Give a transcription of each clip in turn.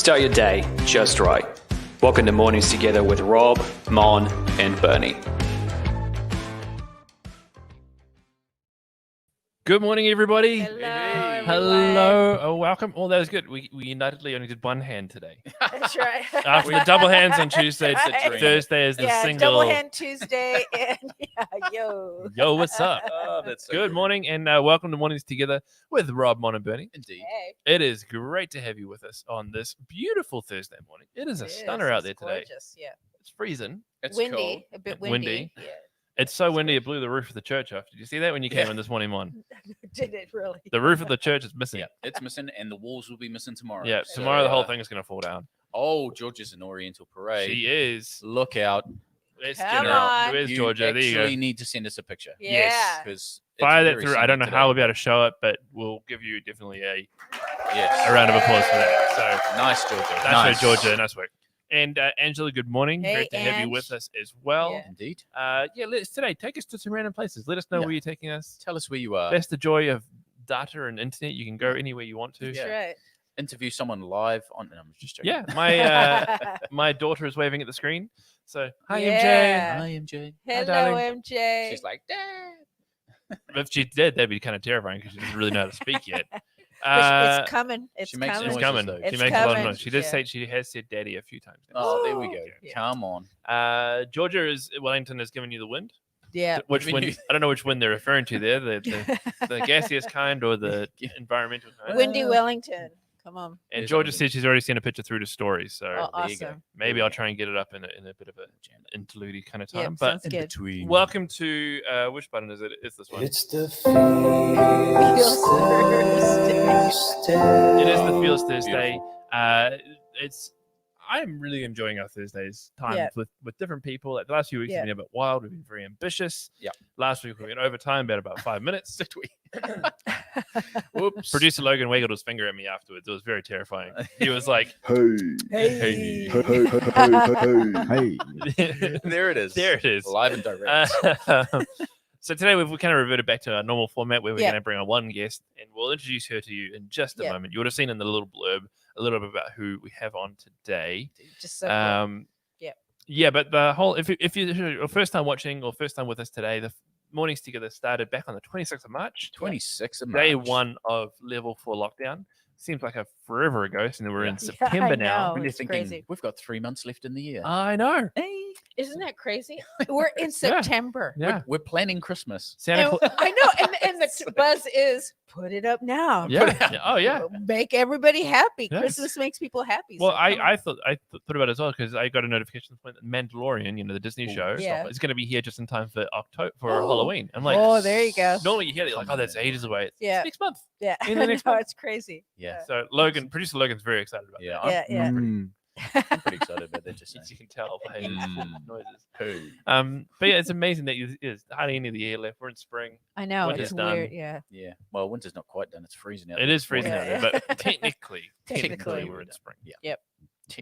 Start your day just right. Welcome to Mornings Together with Rob, Mon, and Bernie. Good morning, everybody. Hello. Oh, welcome. Oh, that was good. We unitedly only did one hand today. That's right. After the double hands on Tuesday, Right. Thursday is the single. Double hand Tuesday and yo. Yo, what's up? Oh, that's so Good morning and welcome to Mornings Together with Rob, Mon, and Bernie. Indeed. Hey. It is great to have you with us on this beautiful Thursday morning. It is a stunner out there today. Gorgeous, yeah. It's freezing. It's windy, cold. a bit Windy. windy. Yeah. It's so windy it blew the roof of the church off. Did you see that when you came in this morning, Mon? Did it really? The roof of the church is missing. Yeah, it's missing, and the walls will be missing tomorrow. Yeah, So, tomorrow the whole thing is going to fall down. Oh, Georgia's an Oriental parade. She is. Look out! It's Come General. on. Where's You Georgia? There you go. actually need to send us a picture. Yeah. because Fire that through. I don't know how we'll be able to show it, but we'll give you definitely a Yes. round of applause for that. So Nice, Georgia. nice Nice, work, Georgia. Nice work. And Angela, good morning. Hey, Great to have you Ange. with us as well. Yeah. Indeed. Today, take us to some random places. Let us know Yeah. where you're taking us. Tell us where you are. That's the joy of data and internet. You can go anywhere you want to. That's Yeah. right. Interview someone live on. No, I'm just joking. Yeah, my my daughter is waving at the screen. So hi Yeah. Hi, MJ. Hello, darling. MJ. She's like, Dad. MJ. If she did, that'd be kind of terrifying because she doesn't really know how to speak yet. But it's coming. It's she makes coming. It's noises, coming. though. She It's makes a lot of coming. noise. She does Yeah. say she has said "daddy" a few times. now. Oh, there we Ooh. go. Yeah. Come on. Georgia is Wellington has given you the wind. Yeah. Which When wind? you- I don't know which wind they're referring to there. The gaseous kind or the environmental kind. Windy Wellington. Come on. And There's Georgia only- said she's already seen a picture through to stories. So Oh, there you go. awesome. maybe I'll try and get it up in a bit of a interlude kind of time. Yep, but sounds good. Between. welcome to which button is it? It's this one. It's the Feels Thursday. It is the Feels Thursday. I'm really enjoying our Thursdays times Yeah. with different people. Like the last few weeks Yeah. have been a bit wild. We've been very ambitious. Yeah. Last week we went overtime about 5 minutes. Did we? Whoops. Producer Logan wiggled his finger at me afterwards. It was very terrifying. He was like, Hey, Hey. hey. There it is. There it is. Live and direct. So today we've kind of reverted back to our normal format where we're Yeah. going to bring on one guest and we'll introduce her to you in just a Yeah. moment. You would have seen in the little blurb a little bit about who we have on today. Just so cool. Yeah. Yeah. Yeah, but the whole if you're your first time watching or first time with us today, the Mornings Together started back on the 26th of March. 26 of Day March. 1 of level 4 lockdown. Seems like a forever ago, so we're in Yeah. September I now. know. When you're It's thinking, crazy. we've got 3 months left in the year. I know. Isn't that crazy? We're in September. Yeah. We're planning Christmas. Santa And Claus. I know, and the buzz is put it up now. Yeah. Yeah. Oh yeah. Make everybody happy. Yeah. Christmas makes people happy. Well, so come on. I thought about it as well because I got a notification this morning that Mandalorian, the Disney Oh, show, Yeah. is going to be here just in time for October for Oh. Halloween. I'm like, oh, there you go. normally you hear that you're like, oh, that's ages away. It's Yeah. next month. Yeah, in the next no, month. it's crazy. Yeah. So producer Logan's very excited about Yeah. that. Yeah, yeah. I'm pretty excited about that. Just As you can tell by his Mm. noises. saying. But yeah, it's amazing that there's hardly any of the year left. We're in spring. I know Winter's it's done. weird. Yeah, Yeah. Well, winter's not quite done. It's freezing out. It there is this freezing morning. out Yeah. there, but technically Technically. we're in spring. Yeah. Yep.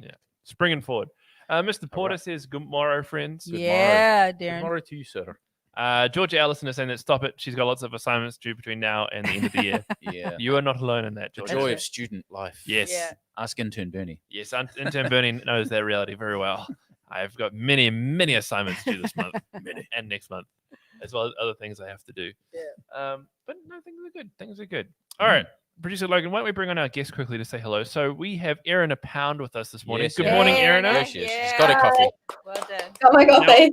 Yeah. Spring and forward. Mr. Porter right. says, good morrow, friends. yeah, Good Darren. morning to you, sir. Georgia Allison is saying that stop it. She's got lots of assignments due between now and the end of the year. Yeah. You are not alone in that, The Georgia. joy right. of student life. Yes. Yeah. Ask intern Bernie. Yes, intern Bernie knows that reality very well. I've got many, many assignments due this month and next month, as well as other things I have to do. Yeah. But no, things are good. Things are good. All right. Producer Logan, why don't we bring on our guest quickly to say hello? So we have Erana Pound with us this morning. Yes, Good yeah. morning, Hey, Erana. Erana. There she is. She's got a coffee. Well done. Got my coffee.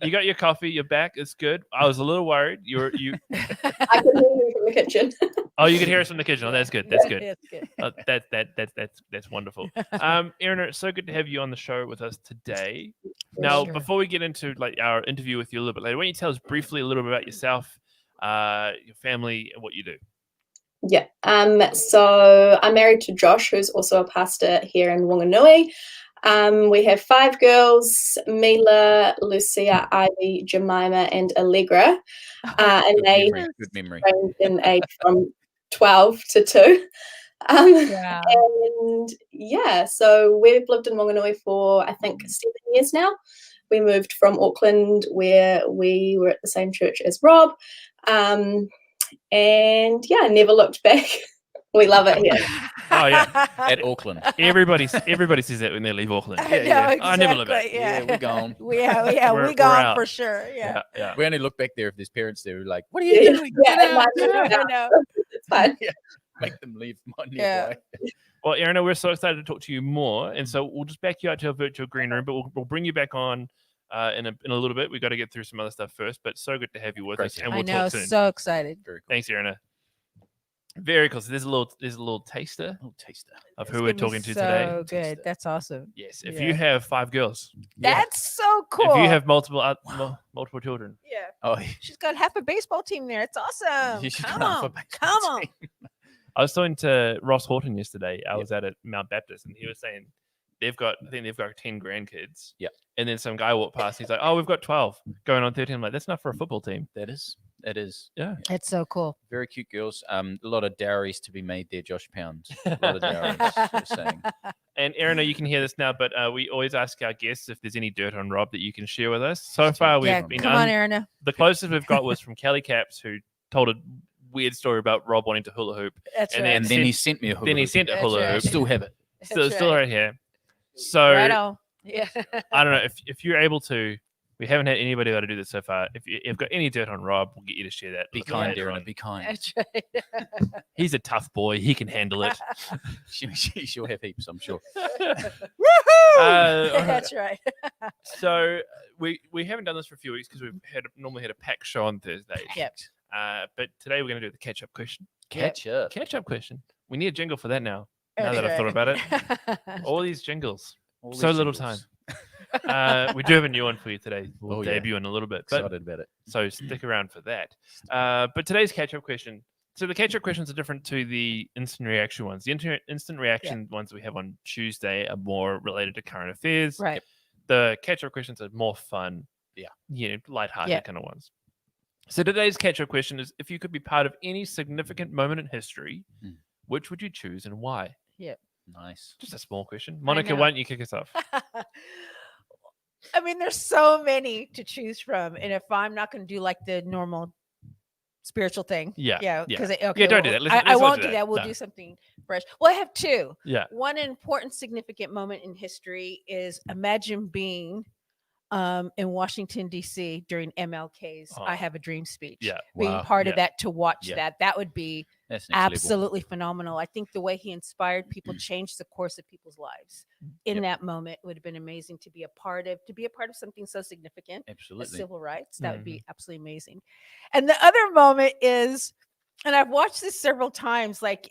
You got your coffee. You're back. It's good. I was a little worried. You. I can hear you from the kitchen. Oh, you could hear us from the kitchen. Oh, that's good. That's good. It's good. That's wonderful. Erana, it's so good to have you on the show with us today. Now, Sure. before we get into our interview with you a little bit later, why don't you tell us briefly a little bit about yourself, your family, and what you do? Yeah. So I'm married to Josh, who's also a pastor here in Wanganui. We have 5 girls: Mila, Lucia, Ivy, Jemima, and Allegra. And they Good memory. range in age from 12 to 2. Wow. And yeah, so we've lived in Wanganui for I think 7 years now. We moved from Auckland, where we were at the same church as Rob, and yeah, never looked back. We love it here. Oh yeah, At Auckland. everybody says that when they leave Auckland. I know, I never look back. exactly, Yeah, we're gone. Yeah, We're we gone out. for sure. Yeah. Yeah. We only look back there if there's parents there who are like, what are you doing? Yeah, Get out, and get like, out. I know. it's fine. Make them leave Yeah. nearby. Well, Erana, we're so excited to talk to you more, and so we'll just back you out to our virtual green room, but we'll bring you back on in a little bit. We got to get through some other stuff first, but so good to have you with Great us, to and I we'll know, talk soon. so excited. Very cool. Thanks, Erana. Very cool. So there's a little taster Oh, taster. of It's who we're gonna be talking to today. So good. That's awesome. Yes, if Yeah. you have 5 girls, That's so cool. if you have multiple children, yeah. Oh, She's got half a baseball team there. It's awesome. She's Come got half a on. baseball Come on. team. I was talking to Ross Horton yesterday. I was at Mount Baptist, and he was saying I think they've got 10 grandkids. Yep. And then some guy walked past. He's like, "Oh, we've got 12 going on 13." I'm like, "That's enough for a football team." It is. Yeah. It's so cool. Very cute girls. A lot of dowries to be made there, Josh Pound. A lot of dowries, just saying. And Erana, you can hear this now, but we always ask our guests if there's any dirt on Rob that you can share with us. So far, we've Yeah, been come on, Erana. the closest we've got was from Kelly Caps, who told a weird story about Rob wanting to hula hoop. That's And right. then And then he sent me a hula Then he hoop. sent a That's hula right. hoop. Still have it. That's Still right. right here. So Right on. Yeah. I don't know if you're able to. We haven't had anybody able to do this so far. If you've got any dirt on Rob, we'll get you to share that. Be a little kind, later Erana. on. Be kind. That's right. He's a tough boy. He can handle it. She'll have heaps, I'm sure. Uh, That's right. So we haven't done this for a few weeks because we've normally had a packed show on Thursdays. Yep. But today we're going to do the catch-up question. Catch up. Catch-up question. We need a jingle for that now. That's Now that I've thought about it. it. All these jingles. All So these little jingles. We do have a new one for you today. We'll Oh, yeah. debut in a little bit. But Excited about it. so stick around for that. But today's catch-up question. So the catch-up questions are different to the instant reaction ones. The instant reaction ones we have on Tuesday are more related to current affairs. Right. The catch-up questions are more fun. Lighthearted kind of ones. So today's catch-up question is: if you could be part of any significant moment in history, which would you choose and why? Nice. Just a small question. Monica, know. why don't you kick us off? I mean, there's so many to choose from, and if I'm not going to do like the normal spiritual thing, Yeah. because Don't do that. Let's I not won't do do that. that. We'll No. do something fresh. Well, I have two. Yeah. One important, significant moment in history is imagine being in Washington D.C. during MLK's Oh. "I Have a Dream" speech. Yeah. Being Wow. part of Yeah. that, to watch Yeah. that would be That's next level. absolutely phenomenal. I think the way he inspired people changed the course of people's lives. In Yep. that moment, it would have been amazing to be a part of something so significant as Absolutely. civil rights. That would be absolutely amazing. And the other moment is, and I've watched this several times, like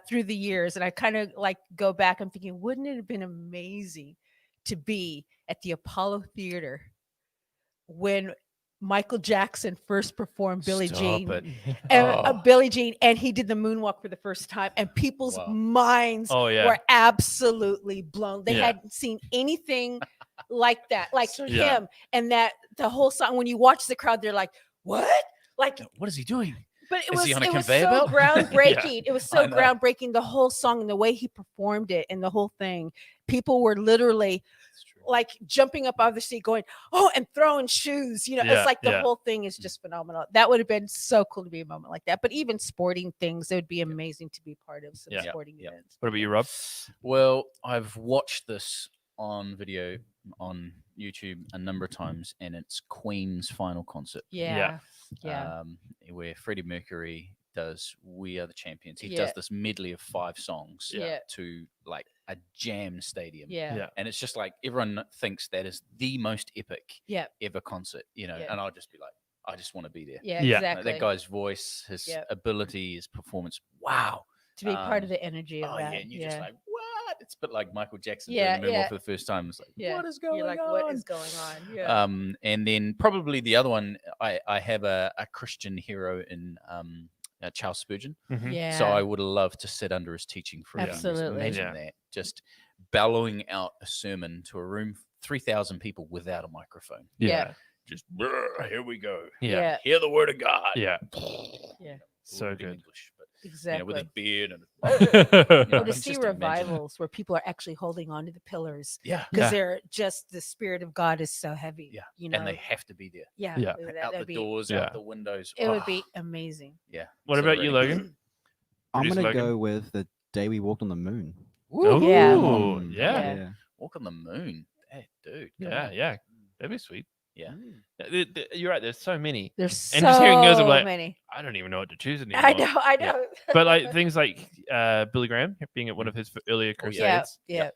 through the years, and I kind of like go back. I'm thinking, wouldn't it have been amazing to be at the Apollo Theater when Michael Jackson first performed Billie Stop Jean, it. and Oh. Billie Jean, and he did the moonwalk for the first time, and people's Wow. minds Oh, yeah. were absolutely blown. They Yeah. hadn't seen anything like that, like Yeah. him, and that the whole song. When you watch the crowd, they're like, "What?" Like, What is he doing? but it Is was he on a it was conveyor so belt? groundbreaking. It was I so know. groundbreaking. The whole song and the way he performed it and the whole thing. People were literally That's true. like jumping up out of the seat, going, "Oh!" and throwing shoes. You know, Yeah, it's like the yeah. whole thing is just phenomenal. That would have been so cool to be a moment like that. But even sporting things, it would be amazing to be part of some Yeah. sporting Yeah. events. What about you, Rob? Well, I've watched this on video on YouTube a number of times, and it's Queen's final concert, Yeah, yeah, where Freddie Mercury does "We Are the Champions." He Yeah. does this medley of 5 songs Yeah. to like a jam stadium. yeah, Yeah. And it's just like everyone thinks that is the most epic yeah, ever concert, Yeah. and I'll just be like, I just want to be there. yeah, Yeah. exactly. That guy's voice, his Yep. ability, his performance. Wow. To be part of um, the energy of Oh that. yeah, and you're just like, what? It's a bit like Michael Jackson Yeah, doing the moonwalk yeah. for the first time. It's like, Yeah. what is going You're like, on? what is going on? Yeah. And then probably the other one, I have a Christian hero in Charles Spurgeon. Mhm. yeah. So I would have loved to sit under his teaching for a few years. Absolutely. Imagine Yeah. that. Just bellowing out a sermon to a room 3,000 people without a microphone. Yeah. Just "Brr, here we go. Yeah. Hear the word of God. Yeah. Yeah. So In good. English, but Exactly. with his beard and Or Yeah. to Just see imagine. revivals where people are actually holding on to the pillars yeah. because Yeah. they're just the spirit of God is so heavy. Yeah. You know, And they have to be there. yeah, Yeah. that- Out that'd the be, doors, Yeah. out the windows. it would Oh, be amazing. yeah. What about you, Exhilarating. Logan? I'm Producer gonna Logan? go with the day we walked on the moon. Ooh, Yeah. yeah. Walk on the moon. Hey, dude. come Yeah, on. yeah. That'd be sweet. Yeah. You're right. There's so many. There's And just hearing yours, I'm so like, many. I don't even know what to choose anymore. I know. Yeah. But like things like Billy Graham being at one of his earlier Oh, yeah. crusades. yeah.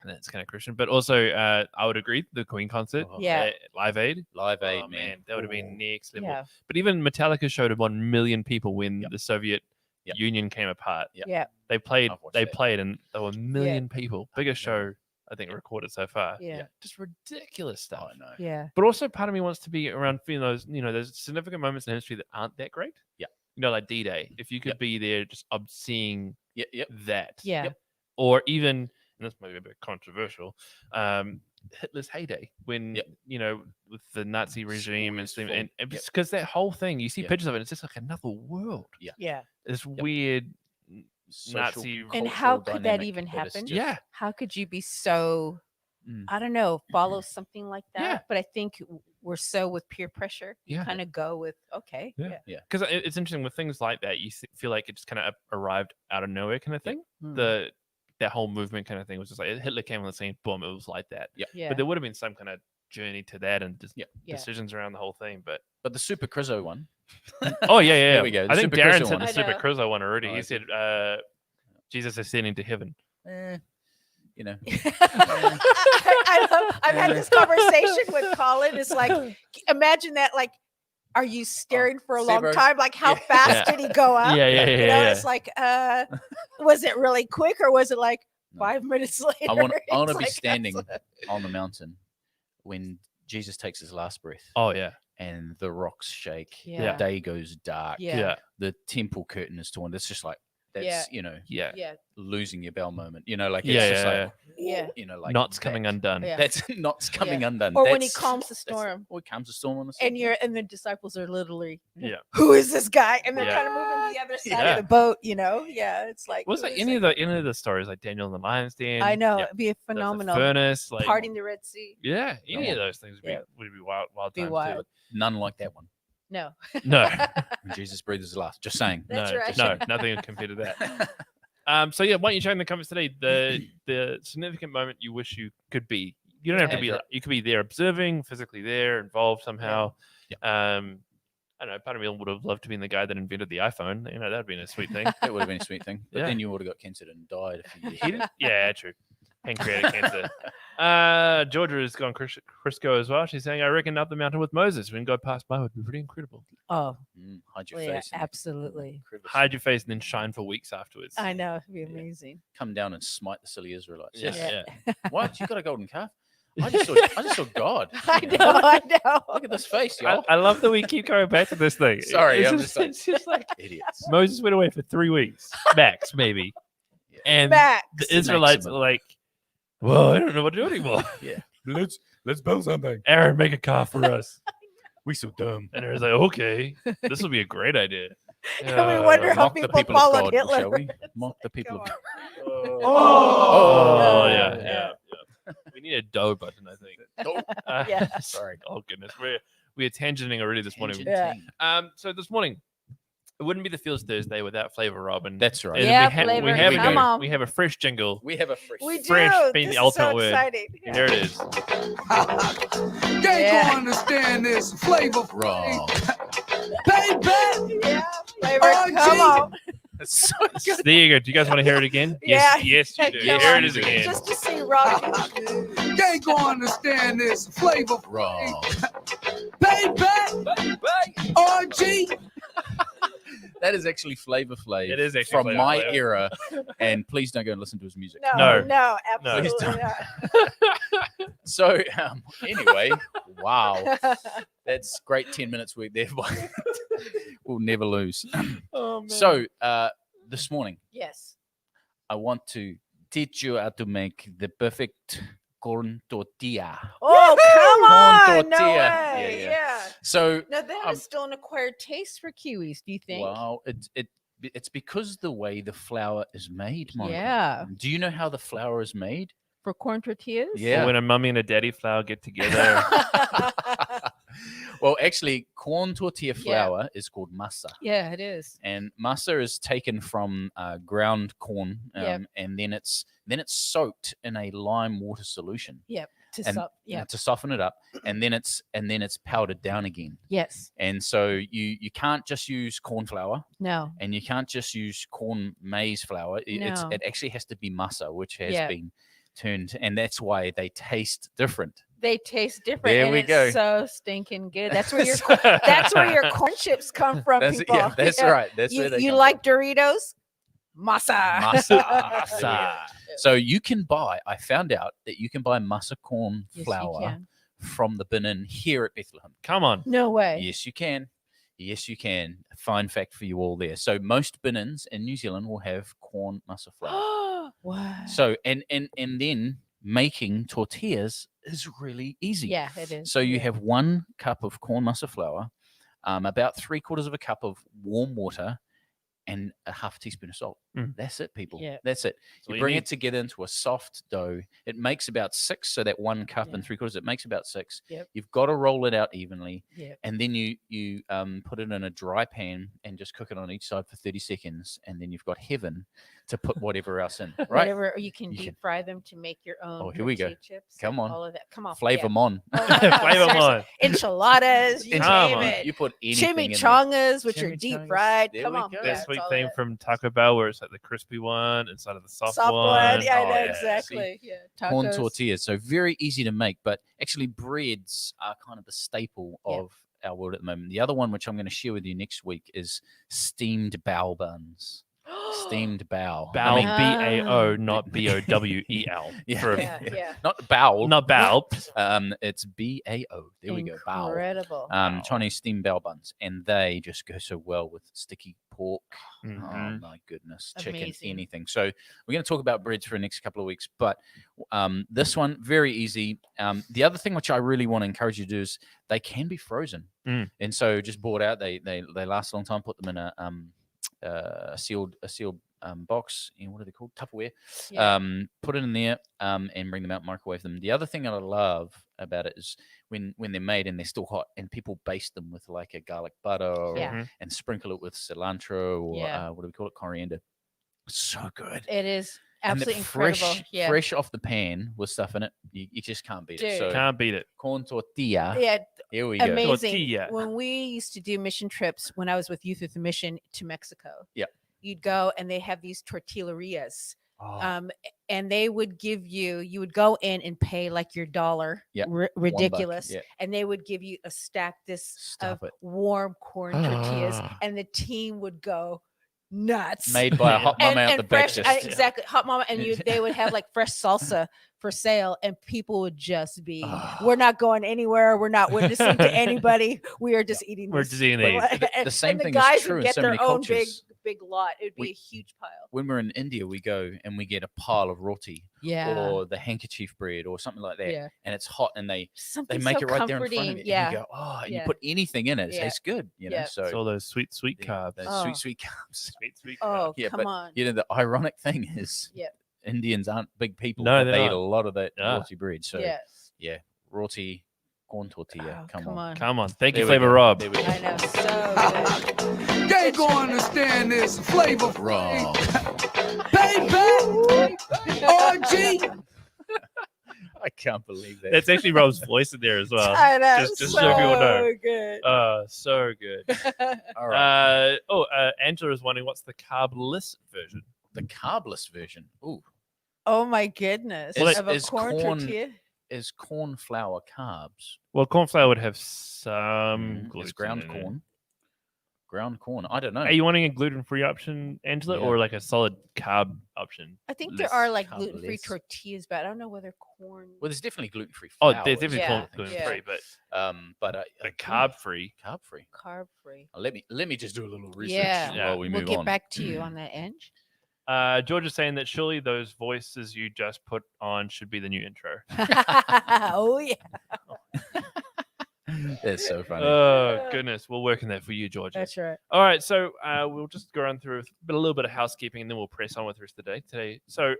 And that's kind of Christian. But also, I would agree, the Queen concert. Oh, Yeah. at Live Aid. Live Aid, Oh, man. That would have been next level. Yeah. But even Metallica showed 1 million people when Yep. the Soviet Yep. Union came apart. Yep. Yeah. They played. I've watched They that. played, and there were 1 million people. Biggest million. show I think recorded so far. Yeah. Just ridiculous stuff. Oh, I know. Yeah. But also, part of me wants to be around those, those significant moments in history that aren't that great. Yeah. Like D-Day. If you could Yep. be there, just seeing Yep. that. Yeah. Or even, and this might be a bit controversial, Hitler's heyday when with the Nazi regime and stuff, and because that whole thing, you see Yep. pictures of it, it's just like another world. Yeah. This weird Social, Nazi. And how cultural could that dynamic even is happen? just- Yeah. How could you be so, Mm. I don't know, follow something like that? Yeah. But I think we're so with peer pressure. You Yeah. kind of go with, okay. Yeah. Yeah. Because it's interesting with things like that, you feel like it just kind of arrived out of nowhere, kind of thing. Mm. That whole movement kind of thing was just like Hitler came on the scene, boom, it was like that. Yeah. But there would have been some kind of journey to that and just Yeah. decisions around the whole thing. But But the Super Crizzo one. oh yeah, There we go, the I think Super Darren Crizzo said one. the I Super know. Crizzo one already. Oh, He okay. said, "Jesus ascending to heaven." You know. I've had this conversation with Colin. It's like, imagine that, like, are you staring for a see, long bro. time? Like, how Yeah. fast Yeah. did he go up? Yeah. It's like, was it really quick or was it like No. 5 minutes later? I want to It's be like, standing that's- on the mountain when Jesus takes his last breath Oh yeah, and the rocks shake. Yeah. The day goes dark. Yeah. The temple curtain is torn. It's just like that's Yeah. yeah. Yeah. losing your bell moment. Like it's Yeah, just yeah, like Yeah. like Knots coming undone. Yeah. That's knots coming undone. Or when he That's- calms the that's- storm. Or he calms the storm on the And the disciples are literally, Yeah. who is this guy? And they're Yeah. kind of moving to the other side Yeah. of the boat, Yeah. It's like, Was who there is any it? of the stories like Daniel and the Lion's Den? I know. Yeah. It'd be a the phenomenal. furnace, like Parting the Red Sea. yeah, any Yeah. of those things Yeah. would be wild Be times wild. None like that one. No. too. No, When Jesus breathes his last. Just saying. That's no, right. no, nothing compared to that. So yeah, why don't you share in the comments today the significant moment you wish you could be? You don't have to Yeah, be. great. You could be there, observing, physically there, involved somehow. Yeah. I don't know. Part of me would have loved to be the guy that invented the iPhone. That'd been a sweet thing. That would have been a sweet thing. But Yeah. then you would have got cancer and died a few years He ago. did, yeah, true. Pancreatic cancer. Georgia has gone Crisco as well. She's saying, I reckon up the mountain with Moses when God passed by would be pretty incredible. Oh, Hide your yeah, face. and absolutely. crevice. Hide your face and then shine for weeks afterwards. I know. It'd be amazing. Come down and smite the silly Israelites. Yeah, Yes. yeah. What? You got a golden calf? I just saw God. I know. I know. Look at this face, y'all. I love that we keep going back to this thing. Sorry, it's I'm just, just like- it's just like Idiots. Moses went away for 3 weeks, max maybe, Yeah. and Max. the Israelites are Maximum. like, "Well, I don't know what to do anymore. Yeah. Let's build something. Aaron, make a calf for us. We so dumb." And Aaron's like, "Okay, this will be a great idea." And we wonder how Mock the people people of followed God, Hitler. shall we? It's Mock the like, people of come God. on. Oh, yeah, yeah. We need a dough button, I think. Oh, Yeah. sorry. Oh goodness, we are tangenting already this morning. Yeah. So this morning, it wouldn't be the Feels Thursday without Flavor Rob, and That's right. and Yeah, we, Flavor, we have come a, on. we have a fresh jingle. We have a fresh. We do. Fresh being This the is so ultimate word. exciting. And there it is. You ain't Yeah. gonna understand this flavor, Raw. baby. Yeah. Flavor, Oh, come gee. on. That's so There you go. Do you guys want to hear it again? Yeah. Yes, you do. Come Here on. it is again. Just to see Rob. You ain't gonna understand this flavor, raw. baby. RG. That is actually Flavor Flav. It is actually from Flavor my Flav. era. And please don't go and listen to his music. No, No. absolutely don't. not. So anyway, wow, that's great. 10 minutes work there. We'll never lose. Oh, man. So this morning, Yes. I want to teach you how to make the perfect corn tortilla. Oh, come Corn on. No tortilla. way. Yeah, Yeah. So, Now, that Um, is still an acquired taste for Kiwis, do you think? well, it's because the way the flour is made, Monica. Yeah. Do you know how the flour is made? For corn tortillas? Yeah. When a mummy and a daddy flower get together, Well, actually, corn tortilla flour is called masa. Yeah, it is. And masa is taken from ground corn, and then it's soaked in a lime water solution. Yep. To soften it up, and then it's powdered down again. Yes. And so you can't just use corn flour, No. and you can't just use corn maize flour. No. It actually has to be masa, which has been turned, and that's why they taste different. They taste different. There and we it's go. So stinking good. That's where your corn chips come from, people. Yeah, that's right. That's where they you come like Doritos? Masa. Masa. So you can buy. I found out that you can buy masa corn Yes, you flour can. from the bin in here at Bethlehem. Come on. No way. Yes, you can. Yes, you can. A fine fact for you all there. So most bin-ins in New Zealand will have corn masa flour. Wow. So and then making tortillas is really easy. Yeah, it is. So you have 1 cup of corn masa flour, about 3/4 of a cup of warm water, and a half a teaspoon of salt. That's it, people. Yeah. That's it. That's all You you bring need. it together into a soft dough. It makes about 6, so that 1 cup and 3/4, it makes about 6. Yep. You've got to roll it out evenly, Yep. and then you put it in a dry pan and just cook it on each side for 30 seconds, and then you've got heaven to put whatever else in, right? Whatever you can You deep can- fry them to make your own. Oh, here we go. tortilla Chips, Come and on. all of that. Come on. Flavor yeah. mon. Oh my God, Flavor seriously. mon. Enchiladas. You Come name on. it. You put anything in there. Chimichangas, which are deep Chimichangas. fried. There Come we on. go. Yeah, That it's sweet all thing that. from Taco Bell where it's like the crispy one inside of the soft, Soft one. Yeah, I Oh, know yeah. exactly. Yeah. Corn Tacos. tortillas. So very easy to make, but actually breads are kind of the staple Yeah. of our world at the moment. The other one, which I'm going to share with you next week, is steamed bao buns. Steamed bao. Bao, I mean, B-A-O, not B-O-W-E-L. Yeah. For- Yeah. not bao. Not bao. It's B-A-O. There we go. Bao. Incredible. Chinese steamed bao buns, and they just go so well with sticky pork. Oh Mhm. my goodness, chicken, Amazing. anything. So we're going to talk about breads for the next couple of weeks, but this one very easy. The other thing which I really want to encourage you to do is they can be frozen, and so just bought out. They last a long time. Put them in a sealed box. What are they called? Tupperware. Yeah. Put it in there and bring them out, microwave them. The other thing that I love about it is when they're made and they're still hot, and people baste them with like a garlic butter Yeah. and sprinkle it with cilantro or Yeah. what do we call it? Coriander. So good. It is And absolutely fresh, incredible. Yeah. fresh off the pan with stuff in it. You just can't beat it. Dude. So Can't beat it. corn tortilla. Yeah. Here we go. Amazing. Tortilla. When we used to do mission trips when I was with Youth with a Mission to Mexico. Yep. You'd go and they have these tortillerias. Oh, And they would give you would go in and pay like your $1. Yeah, Ridiculous. yeah. And they would give you a stack Stop of it. warm corn tortillas. Ah. And the team would go nuts. Made by a hot mama out the back. fresh, Just, exactly, hot mama, and they would have like fresh salsa for sale, and people would just be, Ah. we're not going anywhere, we're not witnessing to anybody, we are just eating. We're this." just eating these. The same and the thing guys is true would in get so their many own cultures. big lot. It would be We- a huge pile. When we're in India, we go and we get a pile of roti Yeah, or the handkerchief bread or something like that, yeah. and it's hot, and they Something make so it right there in front of comforting. you. Yeah, And you go, oh, and Yeah. you put anything in it, it Yeah. tastes good. You know, Yeah. so It's all those sweet yeah, carbs. those Oh. sweet carbs. Sweet oh, carbs. Yeah, come but on. you know, the ironic thing is, Yeah. Indians aren't big people. No, but they're they eat not. a lot of that Yeah. roti bread. So Yeah. roti, corn tortilla. Oh, come on. Come on. Thank you, There we Flavor go. Rob. There we go. I know, so good. You ain't gonna understand this flavor. Rob. Baby, RG. I can't believe that. That's actually Rob's voice in there as well. I know, just so so people know. good. So good. All right. Angela is wondering what's the carbless version. The carbless version. Ooh. Oh my goodness! Is- of a is corn corn- tortilla. Is corn flour carbs? Well, corn flour would have some gluten It's ground in it. corn. Ground corn. I don't know. Are you wanting a gluten-free option, Angela, Yeah. or like a solid carb option? I think there less are like carb, gluten-free less- tortillas, but I don't know whether corn. Well, there's definitely gluten-free Oh, flour. there's definitely Yeah, gluten-free, but but carb-free. carb-free. Carb-free. Let me just do a little research Yeah. while we We'll move get on. back to you on that end. George is saying that surely those voices you just put on should be the new intro. Oh yeah. That's so funny. Oh goodness, we'll work on that for you, George. That's right. All right, so we'll just go run through a little bit of housekeeping, and then we'll press on with the rest of the day today. So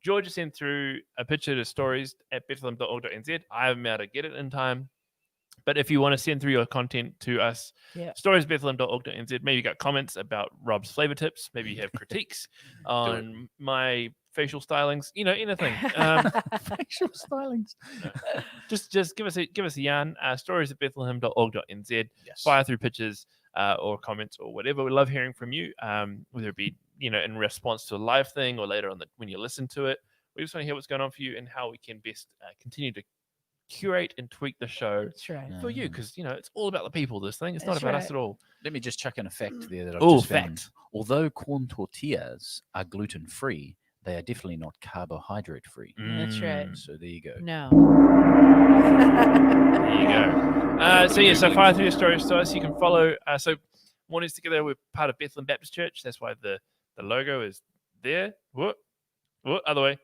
George has sent through a picture of stories at bethlehem.org.nz. I haven't been able to get it in time, But if you want to send through your content to us, Yeah. storiesbethlehem.org.nz, maybe you got comments about Rob's flavor tips, maybe you have critiques on my facial stylings, anything. Facial stylings. Just give us a yarn. Stories@bethlehem.org.nz. Yes. Fire through pictures or comments or whatever. We love hearing from you, whether it be in response to a live thing or later on when you listen to it. We just want to hear what's going on for you and how we can best continue to curate and tweak the show That's right. for you, because it's all about the people. This thing, it's not That's about right. us at all. Let me just chuck in a fact there that I've Oh, just found. fact. Although corn tortillas are gluten-free, they are definitely not carbohydrate-free. That's right. So there you go. No. There you go. So fire through your stories to us. You can follow. So Mornings Together, we're part of Bethlehem Baptist Church. That's why the logo is there. Whoop, other way.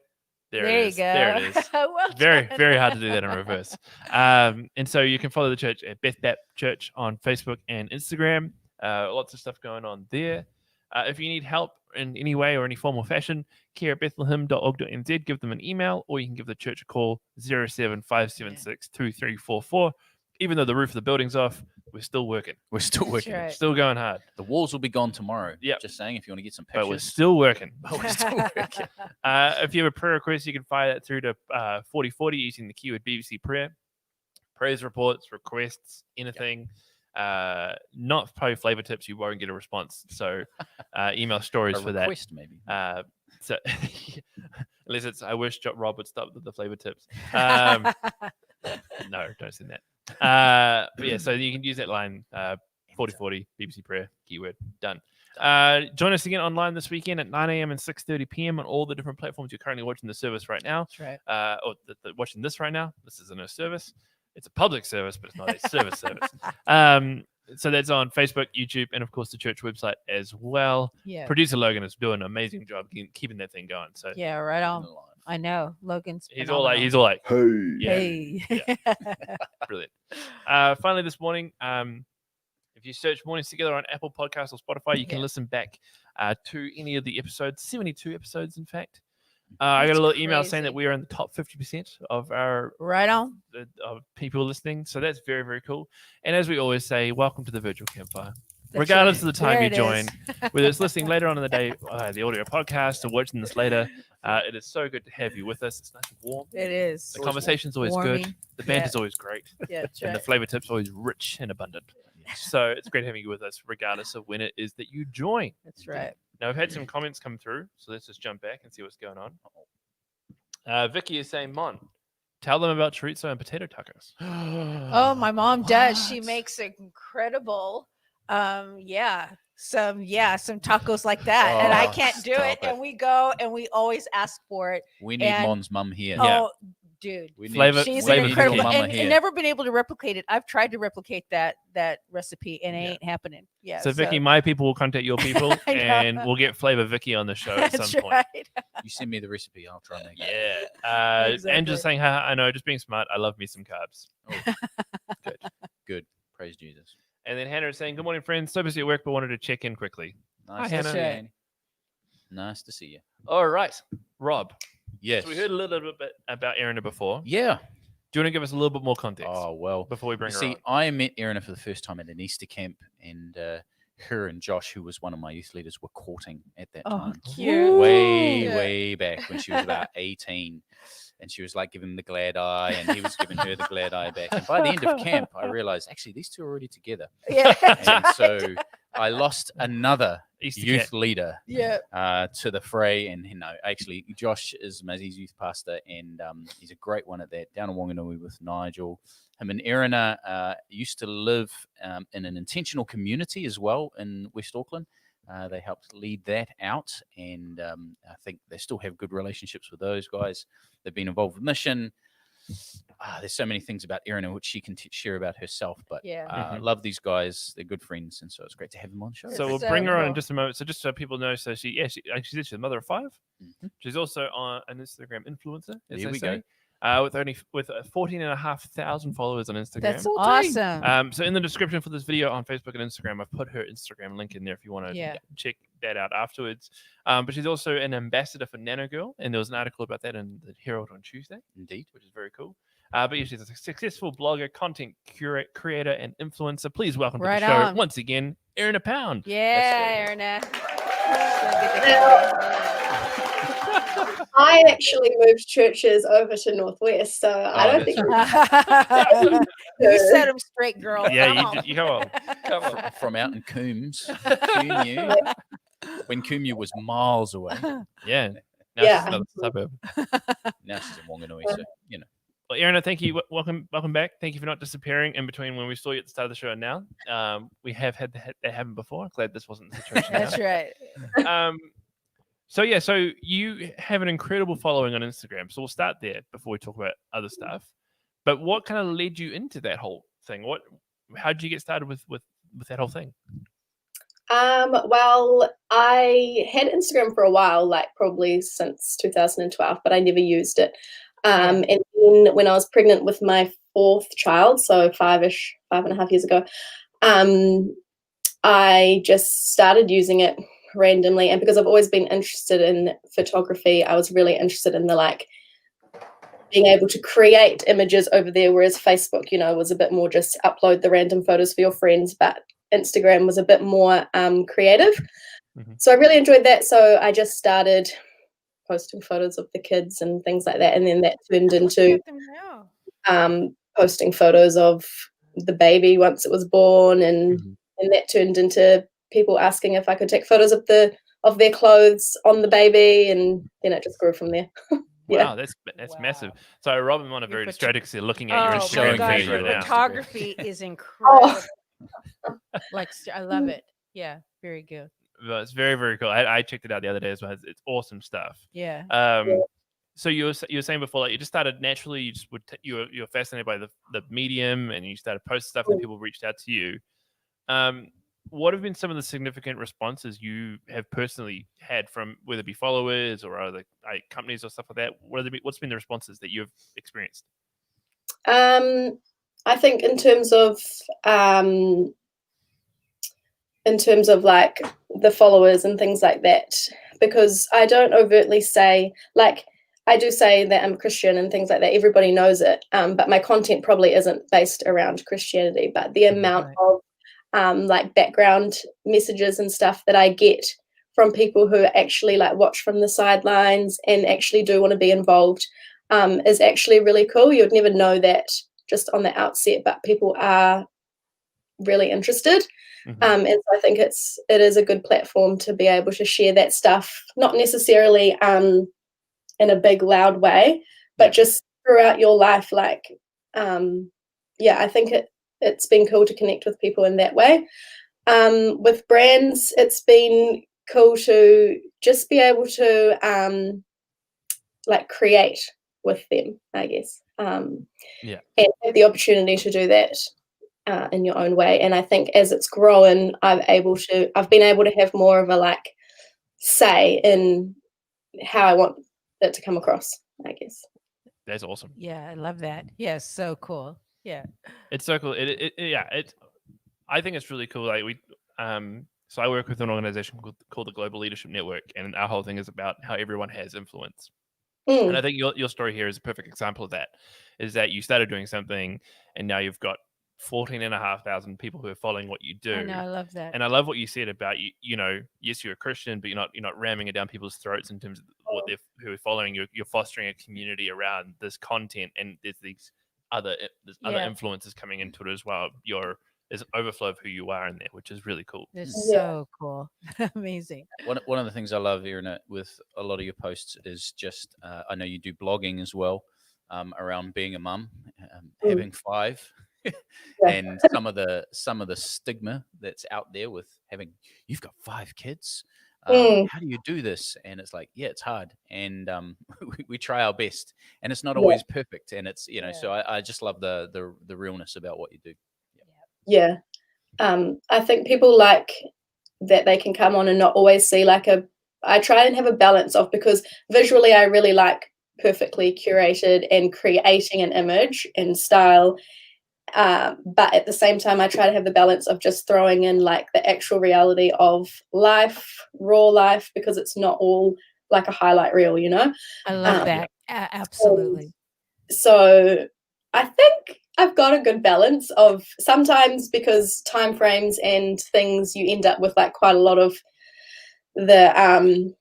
There it is. you go. There it is. Well Very, done. very hard to do that in reverse. And so you can follow the church at Beth Bap Church on Facebook and Instagram. Lots of stuff going on there. If you need help in any way or any form or fashion, care@bethlehem.org.nz, give them an email, or you can give the church a call, 075762344. Even though the roof of the building's off, we're still working. We're still working. right. Still going hard. The walls will be gone tomorrow. Yep. Just saying, if you want to get some pictures. But we're still working. We're still working. If you have a prayer request, you can fire that through to 4040 using the keyword BBC Prayer. Praise reports, requests, anything. Not probably flavor tips. You won't get a response. So email stories A for that. request, maybe. So unless it's, I wish Rob would stop with the flavor tips. No, don't send that. But yeah, so you can use that line, 4040 BBC Prayer, keyword, done. Join us again online this weekend at 9 a.m. and 6:30 p.m. on all the different platforms you're currently watching the service right now. That's right. Or watching this right now. This isn't a service. It's a public service, but it's not a service. So that's on Facebook, YouTube, and of course the church website as well. Yeah. Producer Logan is doing an amazing job keeping that thing going. So Yeah, right on. I know. Logan's he's all like, hey, yeah, Hey. brilliant. Finally, this morning, if you search Mornings Together on Apple Podcasts or Spotify, you can listen back to any of the episodes, 72 episodes, in fact. I got a little email saying that we are in the top 50% of our Right on. of people listening. So that's very, very cool. And as we always say, welcome to the virtual campfire. That's Regardless right. of the time There you it join, is. whether it's listening later on in the day, the audio podcast, or watching this later, it is so good to have you with us. It's nice and warm. It is. The conversation's always good. Warming. The banter's always great. Yeah, that's And the right. flavor tip's always rich and abundant. So it's great having you with us, regardless of when it is that you join. That's right. Now, we've had some comments come through, so let's just jump back and see what's going on. Vicky is saying, Mon, tell them about chorizo and potato tacos. Oh, my mom does. She What? makes incredible some tacos like that. And I Oh, can't do stop it. it. And we go and we always ask for it. We need And- Mon's mum here. Yeah. Oh, dude. We need, Flavor- She's flavor an Vicky. incredible mama and here. never been able to replicate it. I've tried to replicate that recipe and it Yeah. ain't happening. Yeah. So, Vicky, my people will contact your people, I know. and we'll get Flavor Vicky on the show at that's some point. right. You send me the recipe, I'll try and make it. Yeah. And Exactly. just saying, haha, I know, just being smart. I love me some carbs. Good. Praise Jesus. And then Hannah is saying, good morning, friends. So busy at work, but wanted to check in quickly. Nice Hannah. to see you, Right. Annie. Nice to see you. All right. Rob, Yes. so we heard a little bit about Erana before. Yeah. Do you want to give us a little bit more context Oh, well. before we bring her See, on? I met Erana for the first time at an Easter camp, and her and Josh, who was one of my youth leaders, were courting at that Oh, time. cute. Way, Yeah. way back when she was about 18. And she was like giving him the glad eye, and he was giving her the glad eye back. And by the end of camp, I realized actually these two are already together. Yeah. And so I lost another Easter youth cat. leader Yeah. to the fray. And, actually, Josh is Mazzy's youth pastor, and he's a great one at that, down in Wanganui with Nigel. Him and Erana used to live in an intentional community as well in West Auckland. They helped lead that out, and I think they still have good relationships with those guys. They've been involved with mission. There's so many things about Erana which she can share about herself, but Yeah. Mhm. love these guys. They're good friends, and so it's great to have them on the show. So we'll So bring her on in cool. just a moment. So just so people know, so she's a mother of 5. Mhm. She's also on an Instagram influencer. As There they we say, with 14,500 followers on Instagram. That's awesome. So in the description for this video on Facebook and Instagram, I've put her Instagram link in there if you want to Yeah. check that out afterwards. But she's also an ambassador for Nano Girl, and there was an article about that in the Herald on Tuesday, Indeed. which is very cool. But yeah, she's a successful blogger, content creator, and influencer. Please welcome Right to the show on. once again, Erana Pound. Yeah, Erana. I actually moved churches over to Northwest, so I don't think You set them straight, girl. Yeah, Come on. you go on. Come on. From out in Coombs, Coomew, when Coomew was miles away. Yeah. Now Yeah. she's another suburb. Now she's in Wanganui, so you know. Well, Erana, thank you. Welcome back. Thank you for not disappearing in between when we saw you at the start of the show and now. We have had that happen before. Glad this wasn't the situation. That's right. So you have an incredible following on Instagram. So we'll start there before we talk about other stuff. But what kind of led you into that whole thing? How did you get started with that whole thing? Well, I had Instagram for a while, like probably since 2012, but I never used it. And then when I was pregnant with my 4th child, so 5.5 years ago, I just started using it randomly. And because I've always been interested in photography, I was really interested in the being able to create images over there, whereas Facebook, was a bit more just upload the random photos for your friends, but Instagram was a bit more creative. Mm-hmm. So I really enjoyed that. So I just started posting photos of the kids and things like that. And then that turned into posting photos of the baby once it was born. And that turned into people asking if I could take photos of their clothes on the baby. And then it just grew from there. Wow, that's massive. So Rob and Mon are very distracted because they're looking at your Instagram God, feed your right now. photography is incredible. I love it. Yeah, very good. Well, it's very, very cool. I checked it out the other day as well. It's awesome stuff. Yeah. So you were saying before, you just started naturally. You just you were fascinated by the medium, and you started posting stuff, and people reached out to you. What have been some of the significant responses you have personally had from whether it be followers or other companies or stuff like that? What's been the responses that you've experienced? I think in terms of the followers and things like that, because I don't overtly say, I do say that I'm Christian and things like that. Everybody knows it. But my content probably isn't based around Christianity, but the amount of background messages and stuff that I get from people who actually watch from the sidelines and actually do want to be involved is actually really cool. You would never know that just on the outset, but people are really interested. And so I think it is a good platform to be able to share that stuff, not necessarily in a big loud way, but just throughout your life. I think it's been cool to connect with people in that way. With brands, it's been cool to just be able to create with them, I guess. And have the opportunity to do that in your own way. And I think as it's grown, I've been able to have more of a say in how I want it to come across, I guess. That's awesome. Yeah, I love that. Yeah, so cool. Yeah, it's so cool. I think it's really cool. So I work with an organization called the Global Leadership Network, and our whole thing is about how everyone has influence. And I think your story here is a perfect example of that. Is that you started doing something, and now you've got 14,500 people who are following what you do. I know, I love that. And I love what you said about yes, you're a Christian, but you're not ramming it down people's throats in terms of who are following you. You're fostering a community around this content, and there's other influences coming into it as well. There's an overflow of who you are in there, which is really cool. It's so cool. Amazing. One of the things I love, Erana, with a lot of your posts is just, I know you do blogging as well, around being a mum, having 5, and some of the stigma that's out there with you've got 5 kids. How do you do this? And it's it's hard, and we try our best, and it's not always perfect, and it's so I just love the realness about what you do. I think people like that they can come on and not always see I try and have a balance of, because visually I really like perfectly curated and creating an image and style, but at the same time I try to have the balance of just throwing in the actual reality of life, raw life, because it's not all a highlight reel, I love that. Absolutely. So I think I've got a good balance of sometimes because time frames and things, you end up with like quite a lot of the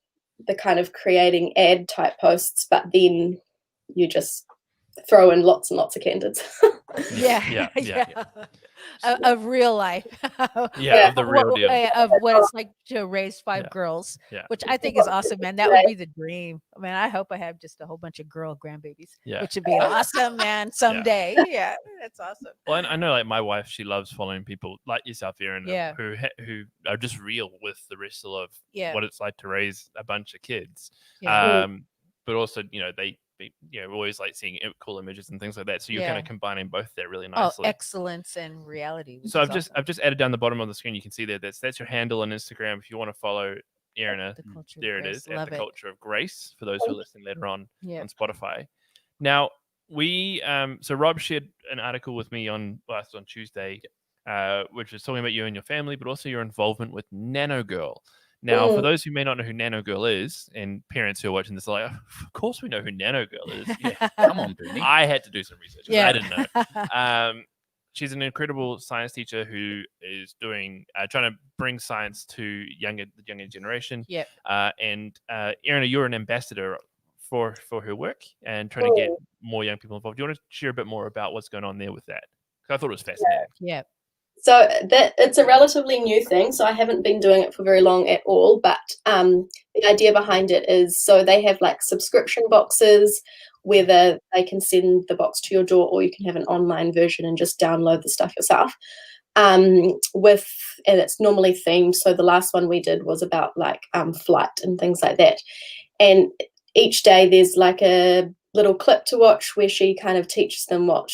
kind of creating ad type posts, but then you just throw in lots and lots of candidates. Yeah. Yeah. Of real life. Yeah, of the real deal. Of what it's like to raise 5 girls, Yeah. which I think is awesome, man. That would be the dream. I mean, I hope I have just a whole bunch of girl grandbabies, Yeah. which would be awesome, man. Someday. Yeah, that's awesome. Well, I know, like my wife, she loves following people like yourself, Erana, Yeah. who are just real with the wrestle of Yeah. what it's like to raise a bunch of kids. Yeah. But also, they always like seeing cool images and things like that. So you're kind Yeah. of combining both there really Oh, nicely. excellence and reality. which So is I've just added down the bottom of the screen. You can see there. That's your handle on Instagram if you want to follow Erana. The culture of There it grace. is, at Love the it. Culture of Grace. For those who are listening later on Yeah. Spotify. Now we so Rob shared an article with me on Tuesday, which was talking about you and your family, but also your involvement with Nano Girl. Now, for those who may not know who Nano Girl is, and parents who are watching this are like, of course we know who Nano Girl is. Yeah, Come on, Bernie. I had to do some research. Yeah. I didn't know. She's an incredible science teacher who is doing trying to bring science to the younger generation. Yep. And Erana, you're an ambassador for her work and trying to get more young people involved. Do you want to share a bit more about what's going on there with that? Because I thought it was fascinating. Yeah. So that it's a relatively new thing. So I haven't been doing it for very long at all. But the idea behind it is so they have like subscription boxes, whether they can send the box to your door or you can have an online version and just download the stuff yourself. And it's normally themed. So the last one we did was about like flight and things like that. And each day there's like a little clip to watch where she kind of teaches them what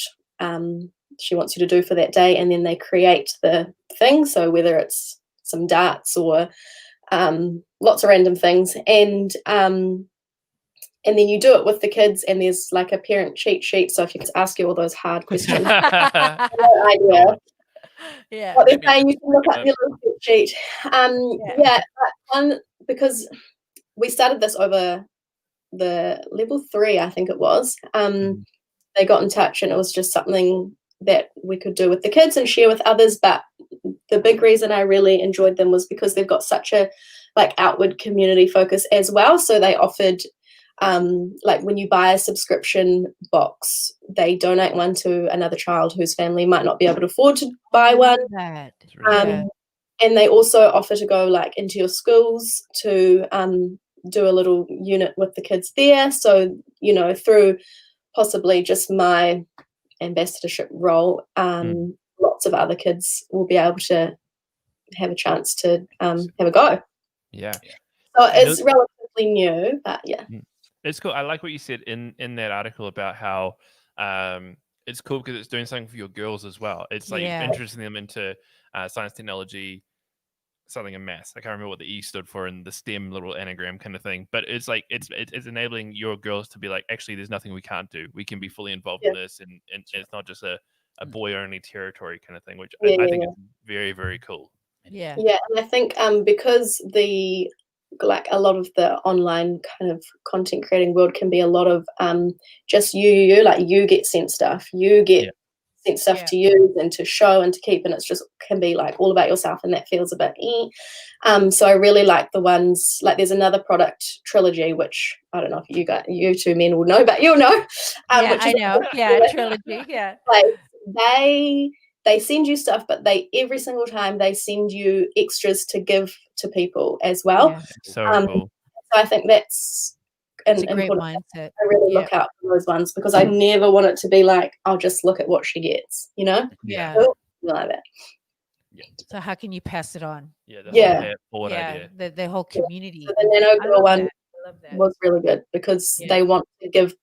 she wants you to do for that day, and then they create the thing. So whether it's some darts or lots of random things, and then you do it with the kids, and there's like a parent cheat sheet. So if you just ask you all those hard questions, no idea Yeah. what they're saying, you can look up your little cheat sheet. Because we started this over the level 3, I think it was. They got in touch, and it was just something that we could do with the kids and share with others. But the big reason I really enjoyed them was because they've got such a like outward community focus as well. So they offered like when you buy a subscription box, they donate one to another child whose family might not be able to afford to buy one. That. And they also offer to go like into your schools to do a little unit with the kids there. So, through possibly just my ambassadorship role, lots of other kids will be able to have a chance to have a go. Yeah. So it's relatively new, but yeah. It's cool. I like what you said in that article about how it's cool because it's doing something for your girls as well. It's like introducing them into science, technology, something in maths. I can't remember what the E stood for in the STEM little anagram kind of thing. But it's like it's enabling your girls to be like, actually, there's nothing we can't do. We can be fully involved in this, and it's not just a boy-only territory kind of thing, which I think is very, very cool. Yeah, and I think because a lot of the online kind of content creating world can be a lot of just you like you get sent stuff, you get sent stuff to use and to show and to keep, and it's just can be like all about yourself, and that feels a bit so I really like the ones like there's another product trilogy, which I don't know if you two men will know, but you'll know. Which is Trilogy. Like they send you stuff, but every single time they send you extras to give to people as well. So cool. So I think that's a great mindset. I really look out for those ones because I never want it to be like I'll just look at what she gets, Yeah. Like that. Yeah. So how can you pass it on? Idea. The whole community. So the Nano Girl one was really good because they want to give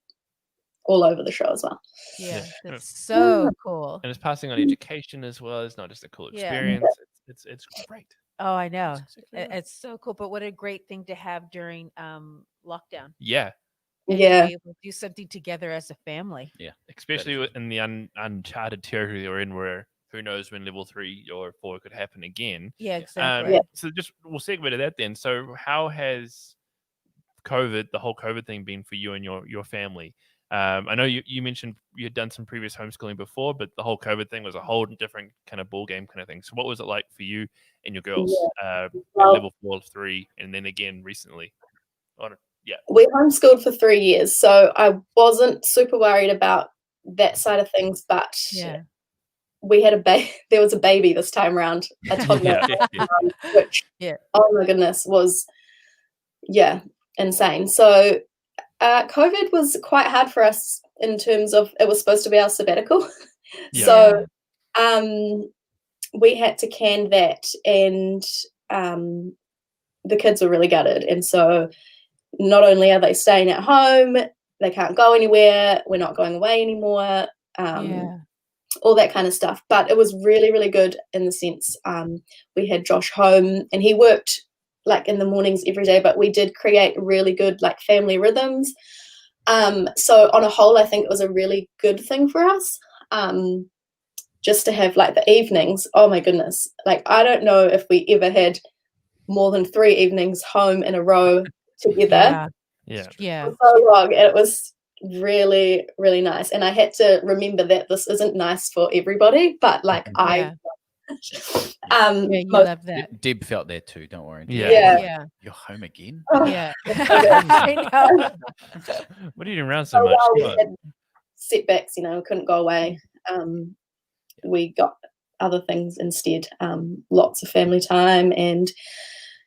all over the show as well. Yeah, that's so cool. And it's passing on education as well. It's not just a cool experience. It's great. Oh, I know. It's so cool. But what a great thing to have during lockdown. Yeah. And to be able to do something together as a family. Yeah. Especially in the uncharted territory we're in, where who knows when level 3 or 4 could happen again. Yeah, exactly. So we'll segue to that then. So how has the whole COVID thing been for you and your family? I know you mentioned you had done some previous homeschooling before, but the whole COVID thing was a whole different kind of ball game kind of thing. So what was it like for you and your girls at Well, level 4, 3, and then again recently? We homeschooled for 3 years, so I wasn't super worried about that side of things, but we had there was a baby this time around, a toddler, which, oh my goodness, was, insane. So COVID was quite hard for us in terms of, it was supposed to be our sabbatical. So we had to can that, and the kids were really gutted. And so not only are they staying at home, they can't go anywhere, we're not going away anymore, all that kind of stuff. But it was really, really good in the sense we had Josh home, and he worked like in the mornings every day, but we did create really good like family rhythms. So on a whole, I think it was a really good thing for us, just to have like the evenings. Oh my goodness, like I don't know if we ever had more than 3 evenings home in a row together. For so long, and it was really, really nice. And I had to remember that this isn't nice for everybody, but like I you love that. Deb felt that too, don't worry. Yeah. You're home again? I know. What are you doing around so much? We had setbacks, couldn't go away. We got other things instead, lots of family time, and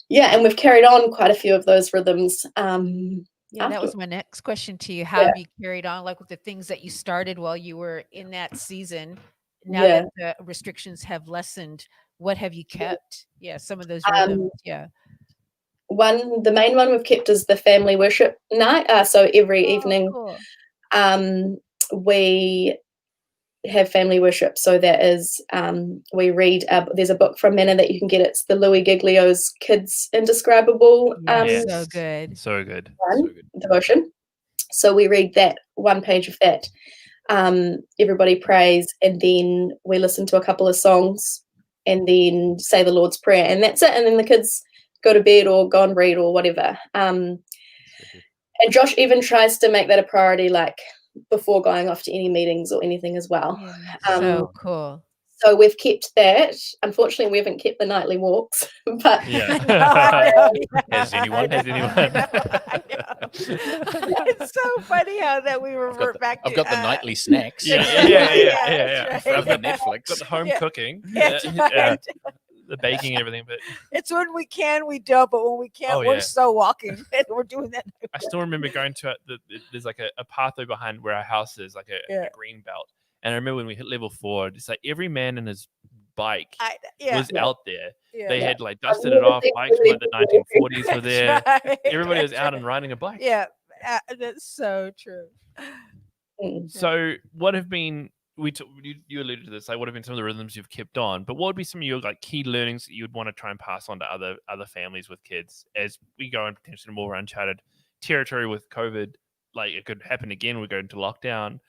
we've carried on quite a few of those rhythms. That was my next question to you. How have you carried on, like with the things that you started while you were in that season? Now that the restrictions have lessened, what have you kept? Some of those rhythms. The main one we've kept is the family worship night. So every evening, we have family worship. So that is, we read, there's a book from Manna that you can get. It's the Louis Giglio's Kids Indescribable. So good. So good. Devotion. So we read that, one page of that. Everybody prays, and then we listen to a couple of songs, and then say the Lord's Prayer, and that's it. And then the kids go to bed or go and read or whatever. And Josh even tries to make that a priority, like before going off to any meetings or anything as well. So cool. So we've kept that. Unfortunately, we haven't kept the nightly walks, but Has anyone? It's so funny how that we revert back to. I've got the nightly snacks. I've got Netflix. Got the home cooking. The baking and everything, but it's when we can, we don't, but when we can't, we're so walking and we're doing that. I still remember going to there's like a pathway behind where our house is, like a green belt. And I remember when we hit level 4, it's like every man and his bike was out there. They had like dusted it off. Bikes from like the 1940s were there. Everybody was out and riding a bike. That's so true. So what have been, you alluded to this, like what have been some of the rhythms you've kept on, but what would be some of your like key learnings that you would want to try and pass on to other families with kids as we go in potentially more uncharted territory with COVID? Like it could happen again, we go into lockdown.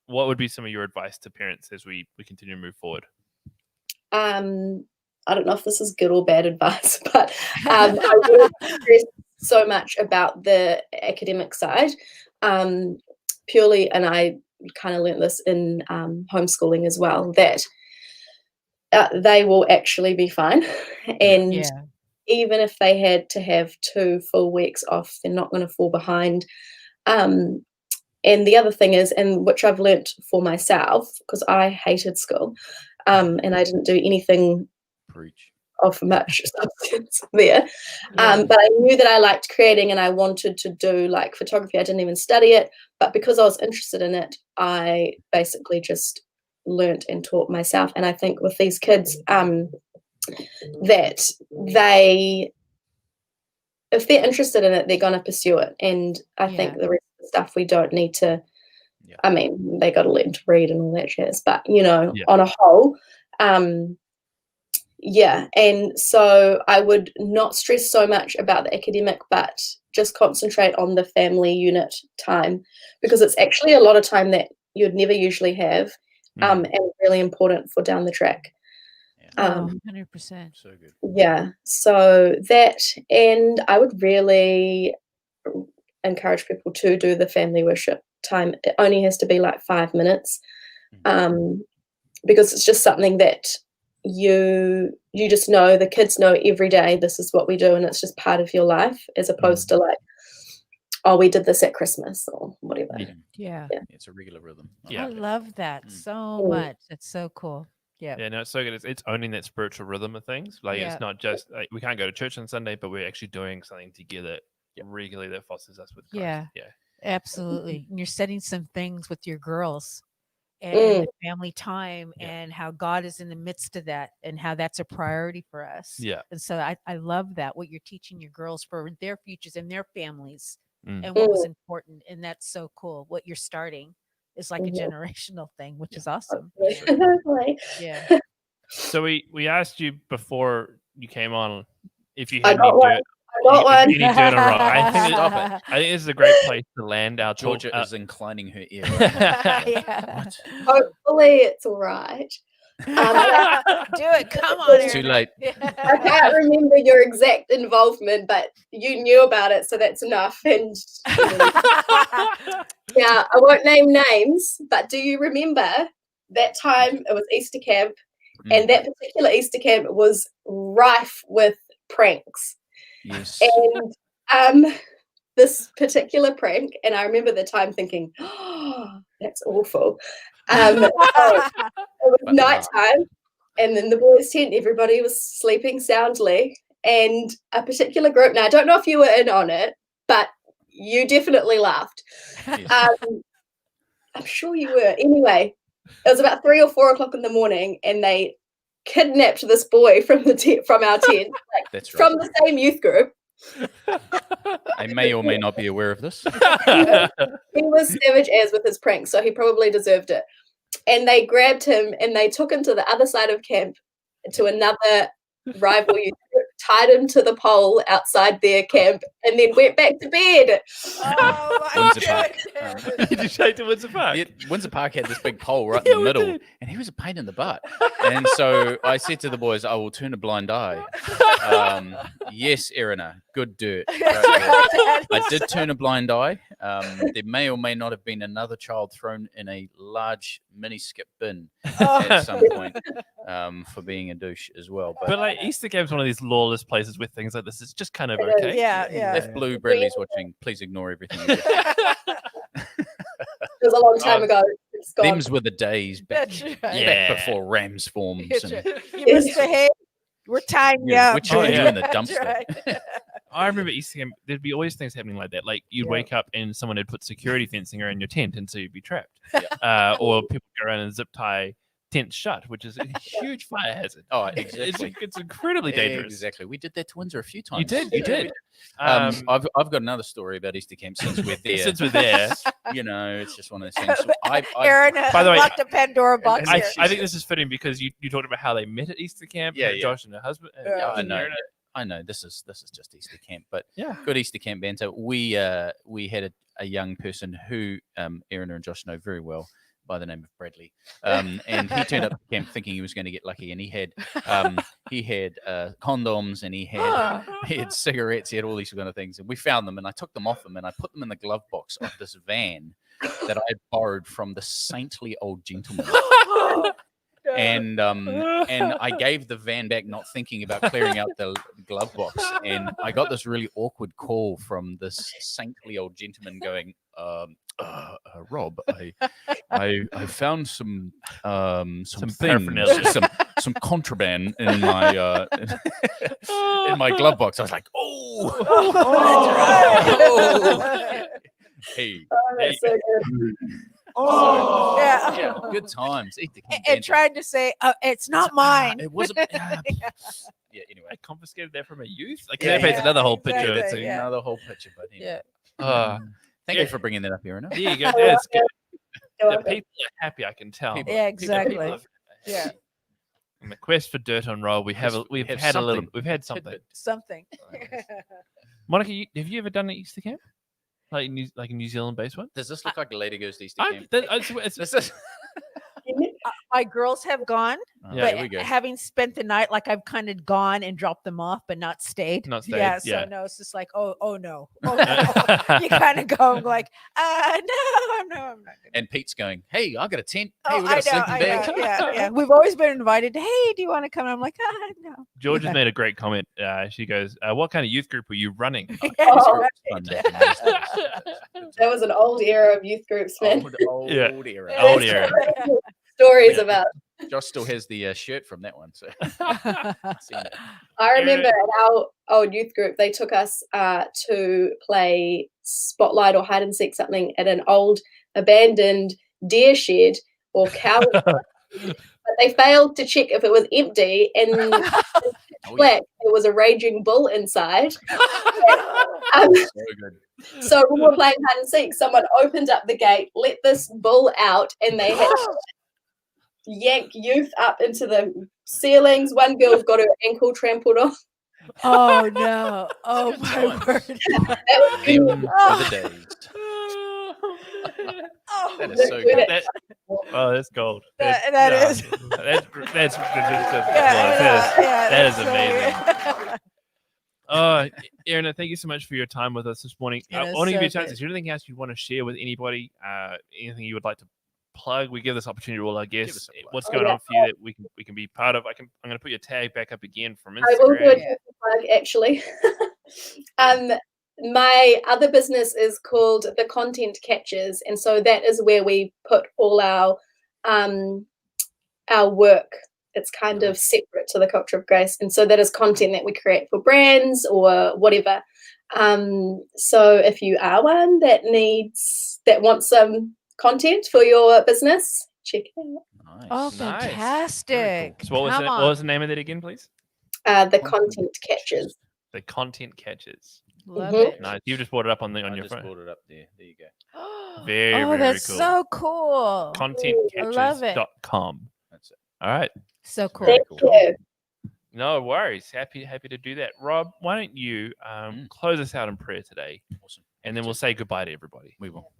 What would be some of your advice to parents as we continue to move forward? I don't know if this is good or bad advice, but I really stress so much about the academic side, purely, and I kind of learned this in homeschooling as well, that they will actually be fine. And even if they had to have 2 full weeks off, they're not going to fall behind. And the other thing is, and which I've learnt for myself, because I hated school, and I didn't do anything of much substance there. But I knew that I liked creating, and I wanted to do like photography. I didn't even study it, but because I was interested in it, I basically just learnt and taught myself. And I think with these kids, that if they're interested in it, they're going to pursue it. And I think the rest of the stuff we don't need to, I mean, they got to learn to read and all that jazz, but on a whole, and so I would not stress so much about the academic, but just concentrate on the family unit time, because it's actually a lot of time that you'd never usually have, and really important for down the track. 100%. So good. So that, and I would really encourage people to do the family worship time. It only has to be like 5 minutes, because it's just something that you just know, the kids know every day this is what we do, and it's just part of your life, as opposed to like, oh, we did this at Christmas or whatever. Yeah. It's a regular rhythm. I love that so much. It's so cool. Yeah. Yeah, no, it's so good. It's owning that spiritual rhythm of things. Like, it's not just like, we can't go to church on Sunday, but we're actually doing something together regularly that fosters us with Christ. Yeah, absolutely. And you're setting some things with your girls and the family time and how God is in the midst of that and how that's a priority for us. Yeah. And so I love that, what you're teaching your girls for their futures and their families and what was important. And that's so cool. What you're starting is like a generational thing, which is awesome. Yeah. So we asked you before you came on if you I had got any one. dirt. I got one. Any dirt on Rob. I think this is a great place to land our Georgia talk. is inclining her ear. What? Hopefully it's all right. Do it. Come on, It's too Erana. late. I can't remember your exact involvement, but you knew about it, so that's enough. And yeah, I won't name names, but do you remember that time it was Easter camp, and that particular Easter camp was rife with pranks. Yes. And this particular prank, and I remember the time thinking, oh, that's awful. It was nighttime, and in the boys' tent, everybody was sleeping soundly. And a particular group, now I don't know if you were in on it, but you definitely laughed. I'm sure you were. Anyway, it was about 3 or 4 o'clock in the morning, and they kidnapped this boy from our tent, like, That's right. from the same youth group. I may or may not be aware of this. He was savage as with his pranks, so he probably deserved it. And they grabbed him and they took him to the other side of camp, to another rival youth group, tied him to the pole outside their camp, and then went back to bed. Oh my Windsor Park. Did you say to Windsor Park? Windsor Park had this big pole right in the middle, and he was a pain in the butt. And so I said to the boys, I will turn a blind eye. Yes, Erana, good dirt. I did turn a blind eye. There may or may not have been another child thrown in a large mini skip bin at some point for being a douche as well. But like, Easter camp's one of these lawless places where things like this is just kind of okay. Yeah. If Blue Bradley's watching, please ignore everything. It was a long time ago. It's gone. Them's were the days back, That's right. back before Rams forms. That's And, right. You misbehave. We're tying you up. we're chucking you in the That's dumpster. right. I remember Easter camp, there'd be always things happening like that. Like, you'd wake up and someone had put security fencing around your tent, and so you'd be trapped. Or people go around and zip tie tents shut, which is a huge fire hazard. Oh, exactly. It's incredibly dangerous. Exactly. We did that to Windsor a few times. You did. I've got another story about Easter camp since we're there. Since we're there, You know, it's just one of those things. Erana by the way, unlocked a Pandora box I here. think this is fitting because you talked about how they met at Easter camp. Yeah, Josh and her husband. I and know. Erana. I know this is just Easter camp, but Yeah. good Easter camp banter. We had a young person who Erana and Josh know very well by the name of Bradley, and he turned up to camp thinking he was going to get lucky, and he had condoms, and he had cigarettes, he had all these kind of things, and we found them, and I took them off him, and I put them in the glove box of this van that I had borrowed from the saintly old gentleman. And I gave the van back, not thinking about clearing out the glove box. And I got this really awkward call from this saintly old gentleman going, Rob, I found some things, paraphernalia. some contraband in my in my glove box. I was like, hey, That's so good. Yeah. good times. Eat the And tried to say, it's not mine. It wasn't. Yeah. Anyway, I confiscated that from a youth. Like, Yeah, that paints yeah, another whole picture. exactly. That's a- Yeah. another whole picture. But anyway. Thank Yeah. you for bringing that up, Erana. There you go. That's good. You're The welcome. people are happy, I can tell. People- Yeah, People exactly. are Yeah. happy. In the quest for dirt on Rob, we've had something. something. Tidbit. Something. Monica, have you ever done an Easter camp? Like a New Zealand based one? Does this look like a lady goes to Easter I, camp? that, I swear, it's, This is I my girls have gone, Oh, Yeah, there we but go. having spent the night, like I've kind of gone and dropped them off, but not stayed. Not stayed, Yeah. yeah. So no, it's just like, oh no. Oh no. You kind of go like, no, I'm not. And Pete's going, hey, I got a tent. Oh, Hey, we got a sleeping I bag. know, yeah. We've always been invited. Hey, do you want to come? I'm like, no. George has Yeah. made a great comment. She goes, "What kind of youth group are you running?" Oh, Fun, man. that was an old era of youth groups, man. Old Yeah. era. Old era. Stories Yeah. about. Josh still has the shirt from that one. So seen it. I remember at our old youth group, they took us to play spotlight or hide and seek something at an old abandoned deer shed or cow. But they failed to check if it was empty, and black, there was a raging bull inside. So good. So when we were playing hide and seek, someone opened up the gate, let this bull out, and they had to yank youth up into the ceilings. One girl got her ankle trampled on. Oh no. Oh Good my times. word. That was Them good. were the days. Oh, That is so good. Oh, that's gold. That Yeah. is. That's Yeah, that is that's so amazing. weird. Erana, thank you so much for your time with us this morning. It I is want to give you a so chance. good. Is there anything else you want to share with anybody? Anything you would like to plug? We give this opportunity to all our Give guests. us a plug. What's Oh, going yeah. on for you that we can be part of? I'm going to put your tag back up again from I will do a Instagram. different plug, actually. My other business is called The Content Catchers, and so that is where we put all our work. It's kind of separate to the Culture of Grace, and so that is content that we create for brands or whatever. So if you are one that wants some content for your business, check it out. Nice. Oh, Nice. Very fantastic. So what Come on. was the name of that again, please? The Content Catchers. The Content Catchers. Love Mhm. it. Nice. You just brought it up on I your just phone. brought it up there. There you go. Very, oh, very that's cool. so cool. I love it. Contentcatchers.com. That's it. All right. So cool. Thank cool. you. No worries. Happy to do that. Rob, why don't you close us out in prayer today, Awesome. and then we'll say goodbye to everybody. We will.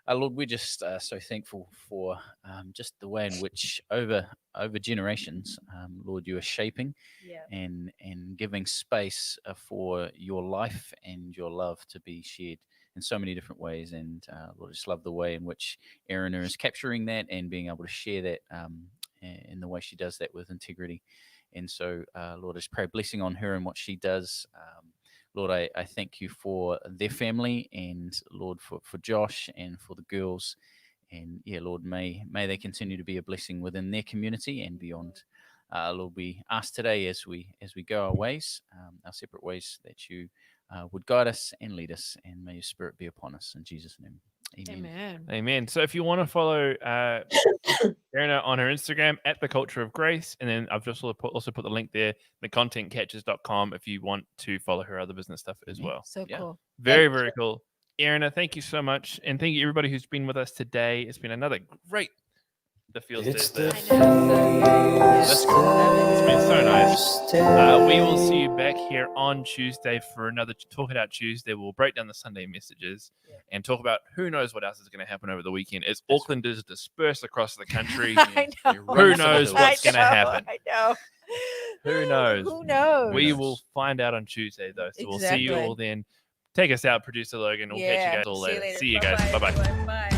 Lord, we're just so thankful for just the way in which over generations, Lord, you are shaping Yeah. and giving space for your life and your love to be shared in so many different ways. And Lord, I just love the way in which Erana is capturing that and being able to share that in the way she does that with integrity. And so, Lord, I just pray a blessing on her and what she does. Lord, I thank you for their family and, Lord, for Josh and for the girls. And, yeah, Lord, may they continue to be a blessing within their community and beyond. Lord, we ask today as we go our ways, our separate ways, that you would guide us and lead us, and may your spirit be upon us. In Jesus' name, amen. Amen. Amen. So if you want to follow Erana on her Instagram at The Culture of Grace, and then I've just also put the link there, thecontentcatchers.com, if you want to follow her other business stuff as well. So Yeah. cool. Very, very cool. Erana, thank you so much. And thank you everybody who's been with us today. It's been another great The Feels Thursday. I know. That's cool. It's been so nice. We will see you back here on Tuesday for another Talk It Out Tuesday. We'll break down the Sunday messages and talk about who knows what else is going to happen over the weekend as Auckland is dispersed across the country. I know. Who knows I what's going to know, happen? I know. Who knows? Who knows? We knows? will find out on Tuesday, though. So we'll see you Exactly. all then. Take us out, Producer Logan. We'll catch you guys all See later. later. See you guys. Bye-bye. everyone. Bye.